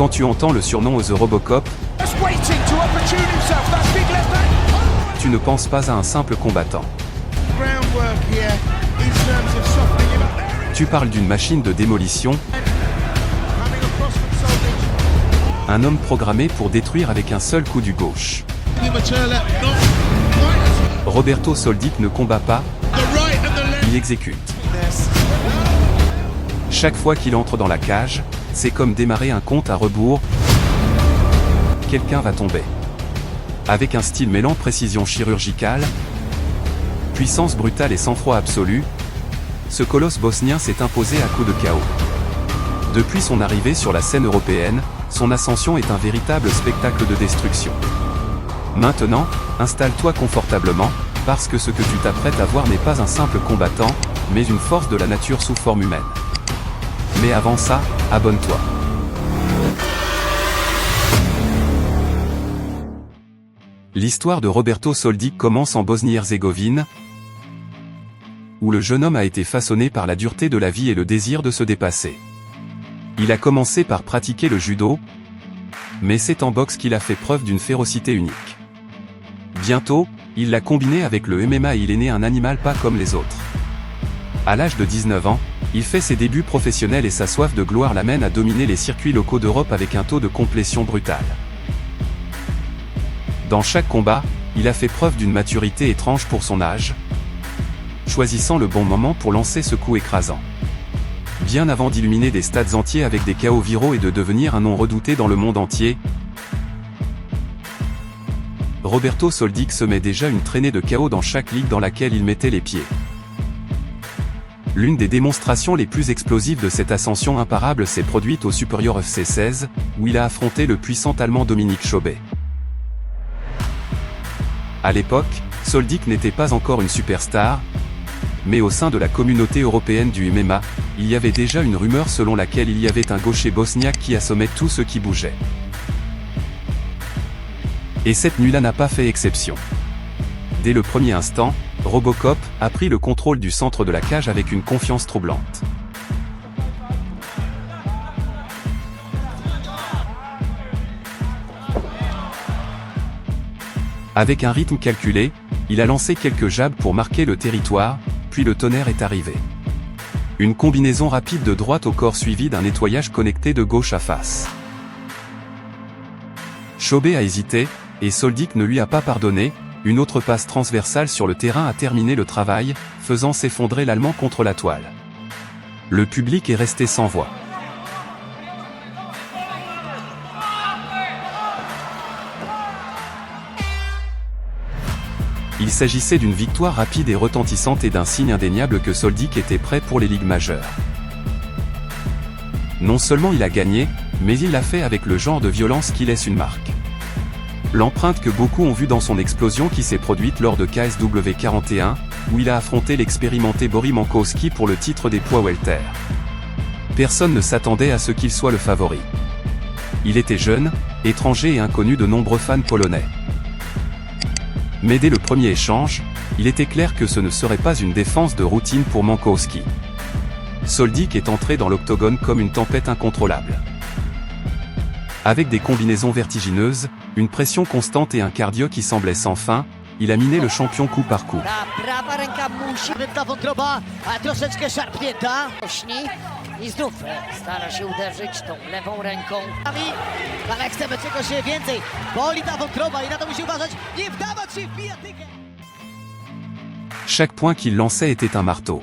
Quand tu entends le surnom The Robocop, tu ne penses pas à un simple combattant. Tu parles d'une machine de démolition, un homme programmé pour détruire avec un seul coup du gauche. Roberto Soldic ne combat pas, il exécute. Chaque fois qu'il entre dans la cage, c'est comme démarrer un compte à rebours. Quelqu'un va tomber. Avec un style mêlant précision chirurgicale, puissance brutale et sang-froid absolu, ce colosse bosnien s'est imposé à coups de KO. Depuis son arrivée sur la scène européenne, son ascension est un véritable spectacle de destruction. Maintenant, installe-toi confortablement, parce que ce que tu t'apprêtes à voir n'est pas un simple combattant, mais une force de la nature sous forme humaine. Mais avant ça, abonne-toi. L'histoire de Roberto Soldic commence en Bosnie-Herzégovine, où le jeune homme a été façonné par la dureté de la vie et le désir de se dépasser. Il a commencé par pratiquer le judo, mais c'est en boxe qu'il a fait preuve d'une férocité unique. Bientôt, il l'a combiné avec le MMA et il est né un animal pas comme les autres. À l'âge de 19 ans, il fait ses débuts professionnels et sa soif de gloire l'amène à dominer les circuits locaux d'Europe avec un taux de complétion brutal. Dans chaque combat, il a fait preuve d'une maturité étrange pour son âge, choisissant le bon moment pour lancer ce coup écrasant. Bien avant d'illuminer des stades entiers avec des KO viraux et de devenir un nom redouté dans le monde entier, Roberto Soldic se met déjà une traînée de KO dans chaque ligue dans laquelle il mettait les pieds. L'une des démonstrations les plus explosives de cette ascension imparable s'est produite au Superior FC 16, où il a affronté le puissant Allemand Dominic Chobet. À l'époque, Soldic n'était pas encore une superstar, mais au sein de la communauté européenne du MMA, il y avait déjà une rumeur selon laquelle il y avait un gaucher bosniaque qui assommait tout ce qui bougeait. Et cette nuit-là n'a pas fait exception. Dès le premier instant, Robocop a pris le contrôle du centre de la cage avec une confiance troublante. Avec un rythme calculé, il a lancé quelques jabs pour marquer le territoire, puis le tonnerre est arrivé. Une combinaison rapide de droite au corps suivie d'un nettoyage connecté de gauche à face. Chobet a hésité, et Soldic ne lui a pas pardonné. Une autre passe transversale sur le terrain a terminé le travail, faisant s'effondrer l'Allemand contre la toile. Le public est resté sans voix. Il s'agissait d'une victoire rapide et retentissante et d'un signe indéniable que Soldic était prêt pour les ligues majeures. Non seulement il a gagné, mais il l'a fait avec le genre de violence qui laisse une marque. L'empreinte que beaucoup ont vue dans son explosion qui s'est produite lors de KSW 41, où il a affronté l'expérimenté Boris Mankowski pour le titre des poids welter. Personne ne s'attendait à ce qu'il soit le favori. Il était jeune, étranger et inconnu de nombreux fans polonais. Mais dès le premier échange, il était clair que ce ne serait pas une défense de routine pour Mankowski. Soldic est entré dans l'octogone comme une tempête incontrôlable. Avec des combinaisons vertigineuses, une pression constante et un cardio qui semblait sans fin, il a miné le champion coup par coup. Chaque point qu'il lançait était un marteau.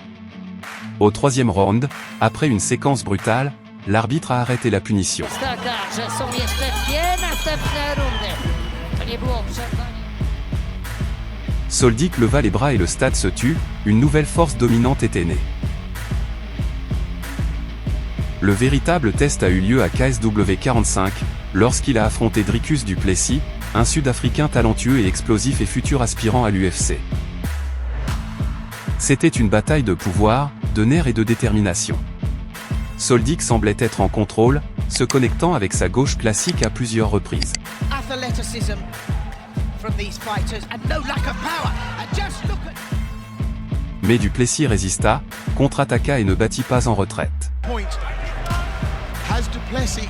Au troisième round, après une séquence brutale, l'arbitre a arrêté la punition. Soldic leva les bras et le stade se tut, une nouvelle force dominante était née. Le véritable test a eu lieu à KSW 45, lorsqu'il a affronté Dricus du Plessis, un Sud-Africain talentueux et explosif et futur aspirant à l'UFC. C'était une bataille de pouvoir, de nerfs et de détermination. Soldic semblait être en contrôle, se connectant avec sa gauche classique à plusieurs reprises. Mais du Plessis résista, contre-attaqua et ne battit pas en retraite. Has Duplessis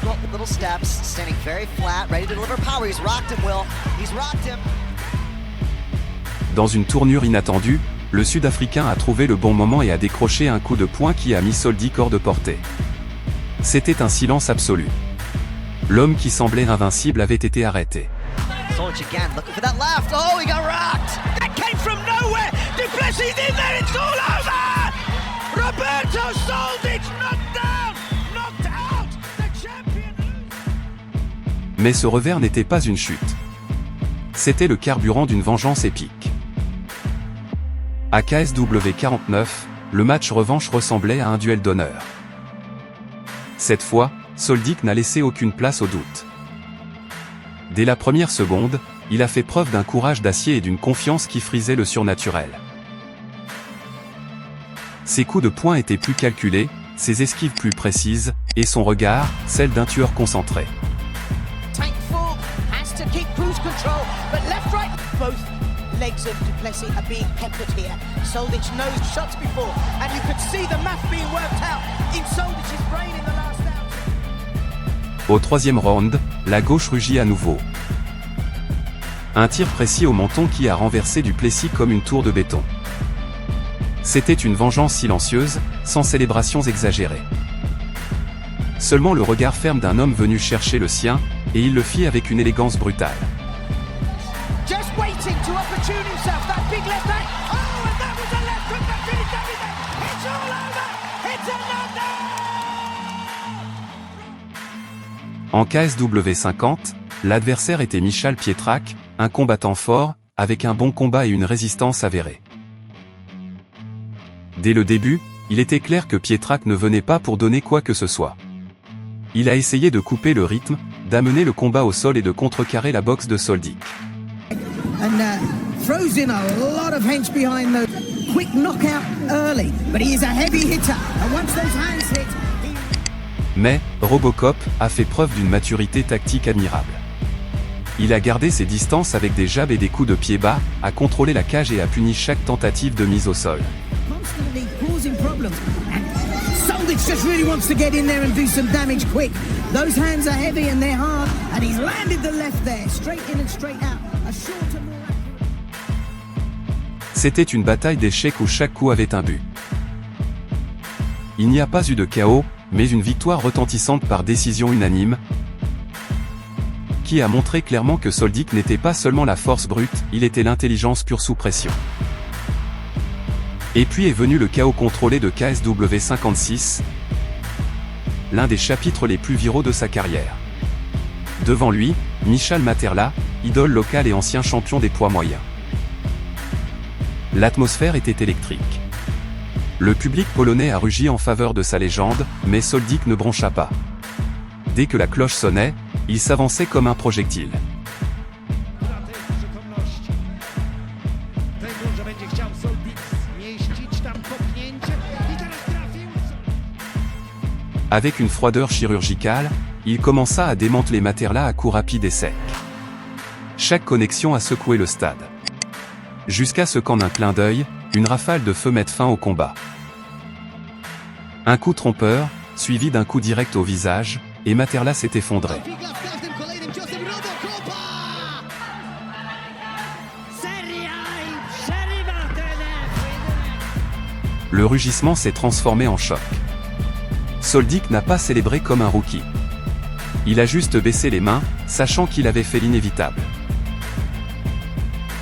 got little steps, standing very flat, ready to deliver power. He's rocked him, Will. He's rocked him. Dans une tournure inattendue, le Sud-Africain a trouvé le bon moment et a décroché un coup de poing qui a mis Soldic hors de portée. C'était un silence absolu. L'homme qui semblait invincible avait été arrêté. Soldic again, looking for that left. Oh, he got rocked. That came from nowhere. Duplessis in there. It's all over. Roberto Soldic knocked down, knocked out. The champion. Mais ce revers n'était pas une chute. C'était le carburant d'une vengeance épique. À KSW 49, le match revanche ressemblait à un duel d'honneur. Cette fois, Soldic n'a laissé aucune place au doute. Dès la première seconde, il a fait preuve d'un courage d'acier et d'une confiance qui frisait le surnaturel. Ses coups de poing étaient plus calculés, ses esquives plus précises, et son regard, celle d'un tueur concentré. Tankful has to keep cruise control, but left, right, both legs of Duplessis are being peppered here. Soldic knows shots before, and you could see the math being worked out in Soldic's brain in the last round. Au troisième round, la gauche rugit à nouveau. Un tir précis au menton qui a renversé Duplessis comme une tour de béton. C'était une vengeance silencieuse, sans célébrations exagérées. Seulement le regard ferme d'un homme venu chercher le sien, et il le fit avec une élégance brutale. Just waiting to opportune himself, that big left hand. Oh, and that was a left hook that finished everything. It's all over. It's another. En KSW 50, l'adversaire était Michal Pietrák, un combattant fort, avec un bon combat et une résistance avérée. Dès le début, il était clair que Pietrák ne venait pas pour donner quoi que ce soit. Il a essayé de couper le rythme, d'amener le combat au sol et de contrecarrer la boxe de Soldic. And throws in a lot of hench behind the quick knockout early, but he is a heavy hitter, and once those hands hit... Mais, Robocop a fait preuve d'une maturité tactique admirable. Il a gardé ses distances avec des jabs et des coups de pied bas, a contrôlé la cage et a puni chaque tentative de mise au sol. constantly causing problems. And Soldic just really wants to get in there and do some damage quick. Those hands are heavy and they're hard, and he's landed the left there, straight in and straight out. A shorter, more accurate... C'était une bataille d'échecs où chaque coup avait un but. Il n'y a pas eu de chaos, mais une victoire retentissante par décision unanime, qui a montré clairement que Soldic n'était pas seulement la force brute, il était l'intelligence pure sous pression. Et puis est venu le chaos contrôlé de KSW 56, l'un des chapitres les plus viraux de sa carrière. Devant lui, Michal Materla, idole locale et ancien champion des poids moyens. L'atmosphère était électrique. Le public polonais a rugi en faveur de sa légende, mais Soldic ne broncha pas. Dès que la cloche sonnait, il s'avançait comme un projectile. Avec une froideur chirurgicale, il commença à démanteler Materla à coups rapides et secs. Chaque connexion a secoué le stade. Jusqu'à ce qu'en un clin d'œil, une rafale de feu mette fin au combat. Un coup trompeur, suivi d'un coup direct au visage, et Materla s'est effondré. Le rugissement s'est transformé en choc. Soldic n'a pas célébré comme un rookie. Il a juste baissé les mains, sachant qu'il avait fait l'inévitable.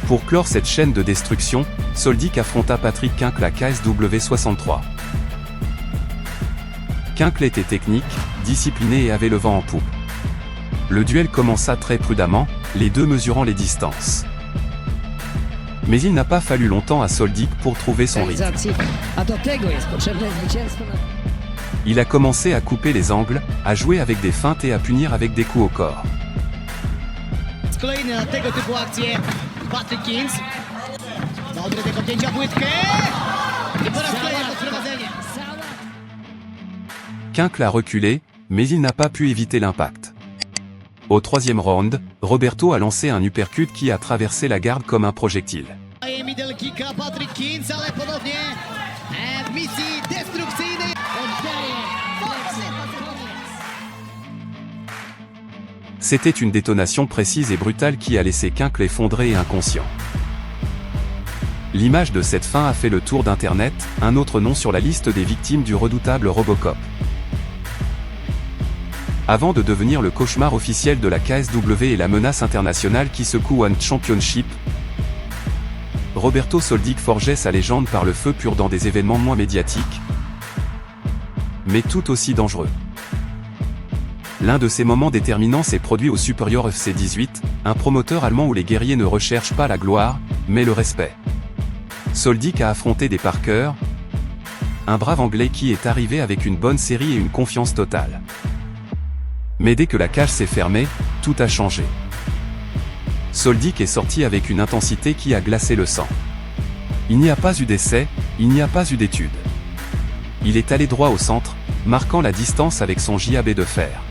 Pour clore cette chaîne de destruction, Soldic affronta Patrick Kinkle à KSW 63. Kinkle était technique, discipliné et avait le vent en poupe. Le duel commença très prudemment, les deux mesurant les distances. Mais il n'a pas fallu longtemps à Soldic pour trouver son rythme. Il a commencé à couper les angles, à jouer avec des feintes et à punir avec des coups au corps. Kinkle a reculé, mais il n'a pas pu éviter l'impact. Au troisième round, Roberto a lancé un uppercut qui a traversé la garde comme un projectile. C'était une détonation précise et brutale qui a laissé Kinkle effondré et inconscient. L'image de cette fin a fait le tour d'Internet, un autre nom sur la liste des victimes du redoutable Robocop. Avant de devenir le cauchemar officiel de la KSW et la menace internationale qui secoue One Championship, Roberto Soldic forgeait sa légende par le feu pur dans des événements moins médiatiques, mais tout aussi dangereux. L'un de ces moments déterminants s'est produit au Superior FC 18, un promoteur allemand où les guerriers ne recherchent pas la gloire, mais le respect. Soldic a affronté des Parker, un brave Anglais qui est arrivé avec une bonne série et une confiance totale. Mais dès que la cage s'est fermée, tout a changé. Soldic est sorti avec une intensité qui a glacé le sang. Il n'y a pas eu d'essai, il n'y a pas eu d'étude. Il est allé droit au centre, marquant la distance avec son jab de fer.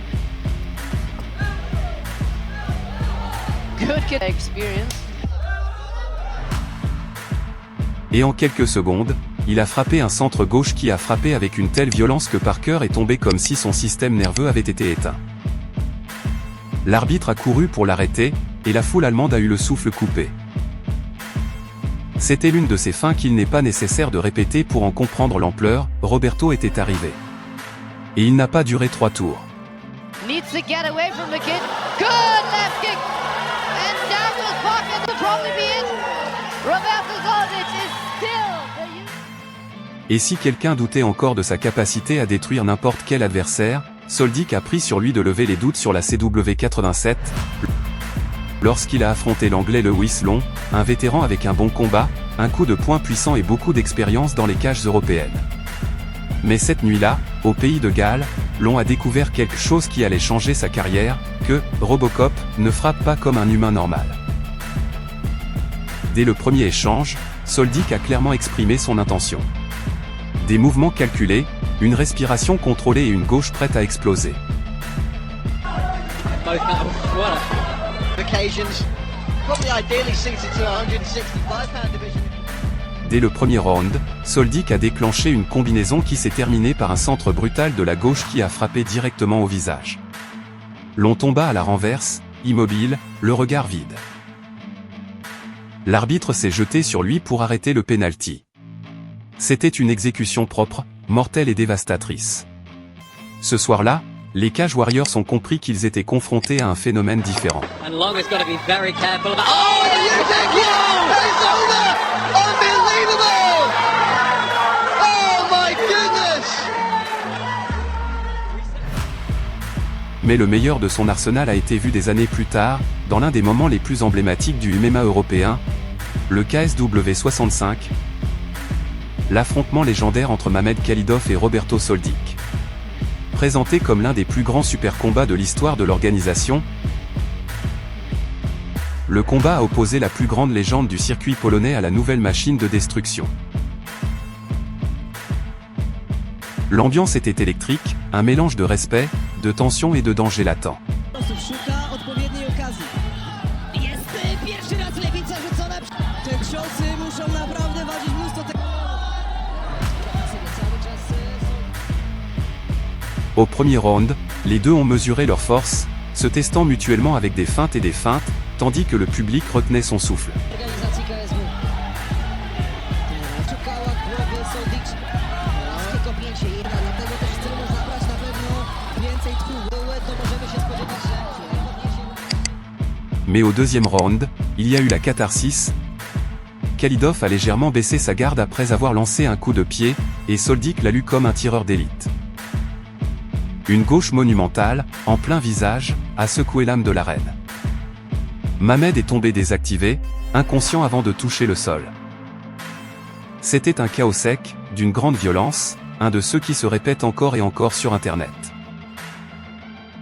Good experience. Et en quelques secondes, il a frappé un centre gauche qui a frappé avec une telle violence que Parker est tombé comme si son système nerveux avait été éteint. L'arbitre a couru pour l'arrêter, et la foule allemande a eu le souffle coupé. C'était l'une de ces fins qu'il n'est pas nécessaire de répéter pour en comprendre l'ampleur. Roberto était arrivé. Et il n'a pas duré 3 tours. Needs to get away from the kid. Good left kick. And down to his pocket will probably be it. Roberto Soldic is still the... Et si quelqu'un doutait encore de sa capacité à détruire n'importe quel adversaire, Soldic a pris sur lui de lever les doutes sur la CW87, lorsqu'il a affronté l'anglais Lewis Long, un vétéran avec un bon combat, un coup de poing puissant et beaucoup d'expérience dans les cages européennes. Mais cette nuit-là, au pays de Galles, Long a découvert quelque chose qui allait changer sa carrière, que Robocop ne frappe pas comme un humain normal. Dès le premier échange, Soldic a clairement exprimé son intention. Des mouvements calculés, une respiration contrôlée et une gauche prête à exploser. Dès le premier round, Soldic a déclenché une combinaison qui s'est terminée par un centre brutal de la gauche qui a frappé directement au visage. Long tomba à la renverse, immobile, le regard vide. L'arbitre s'est jeté sur lui pour arrêter le penalty. C'était une exécution propre, mortelle et dévastatrice. Ce soir-là, les Cage Warriors ont compris qu'ils étaient confrontés à un phénomène différent. Mais le meilleur de son arsenal a été vu des années plus tard, dans l'un des moments les plus emblématiques du MMA européen, le KSW 65, l'affrontement légendaire entre Mamed Khalidov et Roberto Soldic. Présenté comme l'un des plus grands super combats de l'histoire de l'organisation, le combat a opposé la plus grande légende du circuit polonais à la nouvelle machine de destruction. L'ambiance était électrique, un mélange de respect, de tension et de danger latent. Au premier round, les deux ont mesuré leur force, se testant mutuellement avec des feintes et des feintes, tandis que le public retenait son souffle. Mais au deuxième round, il y a eu la catharsis. Khalidov a légèrement baissé sa garde après avoir lancé un coup de pied, et Soldic l'a lu comme un tireur d'élite. Une gauche monumentale, en plein visage, a secoué l'âme de l'arène. Mamed est tombé désactivé, inconscient avant de toucher le sol. C'était un chaos sec, d'une grande violence, un de ceux qui se répètent encore et encore sur Internet.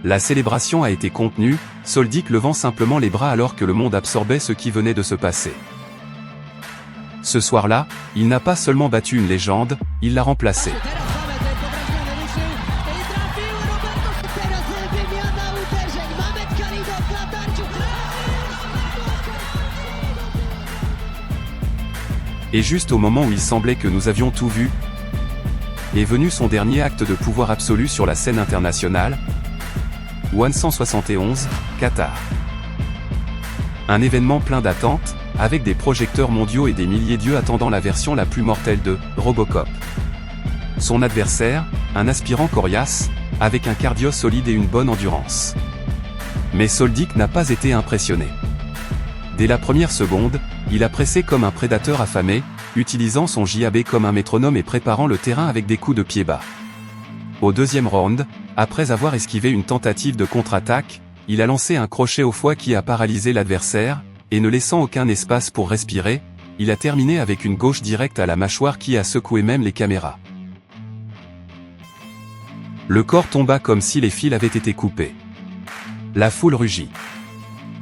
La célébration a été contenue, Soldic levant simplement les bras alors que le monde absorbait ce qui venait de se passer. Ce soir-là, il n'a pas seulement battu une légende, il l'a remplacée. Et juste au moment où il semblait que nous avions tout vu, est venu son dernier acte de pouvoir absolu sur la scène internationale. One 171, Qatar. Un événement plein d'attentes, avec des projecteurs mondiaux et des milliers d'yeux attendant la version la plus mortelle de Robocop. Son adversaire, un aspirant coriace, avec un cardio solide et une bonne endurance. Mais Soldic n'a pas été impressionné. Dès la première seconde, il a pressé comme un prédateur affamé, utilisant son JAB comme un métronome et préparant le terrain avec des coups de pied bas. Au deuxième round, après avoir esquivé une tentative de contre-attaque, il a lancé un crochet au foie qui a paralysé l'adversaire, et ne laissant aucun espace pour respirer, il a terminé avec une gauche directe à la mâchoire qui a secoué même les caméras. Le corps tomba comme si les fils avaient été coupés. La foule rugit.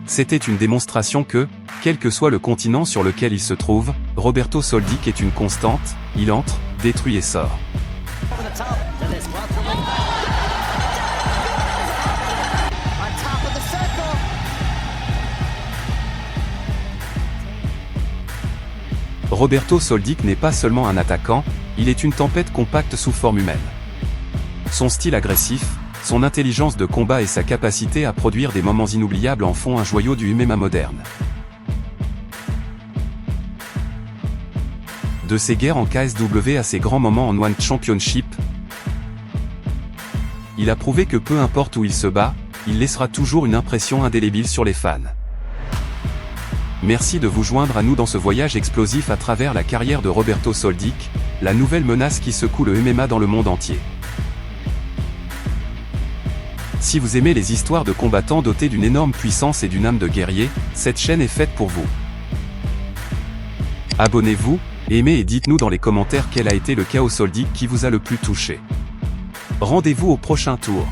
C'était une démonstration que, quel que soit le continent sur lequel il se trouve, Roberto Soldic est une constante, il entre, détruit et sort. Roberto Soldic n'est pas seulement un attaquant, il est une tempête compacte sous forme humaine. Son style agressif, son intelligence de combat et sa capacité à produire des moments inoubliables en font un joyau du MMA moderne. De ses guerres en KSW à ses grands moments en One Championship, il a prouvé que peu importe où il se bat, il laissera toujours une impression indélébile sur les fans. Merci de vous joindre à nous dans ce voyage explosif à travers la carrière de Roberto Soldic, la nouvelle menace qui secoue le MMA dans le monde entier. Si vous aimez les histoires de combattants dotés d'une énorme puissance et d'une âme de guerrier, cette chaîne est faite pour vous. Abonnez-vous, aimez et dites-nous dans les commentaires quel a été le KO Soldic qui vous a le plus touché. Rendez-vous au prochain tour.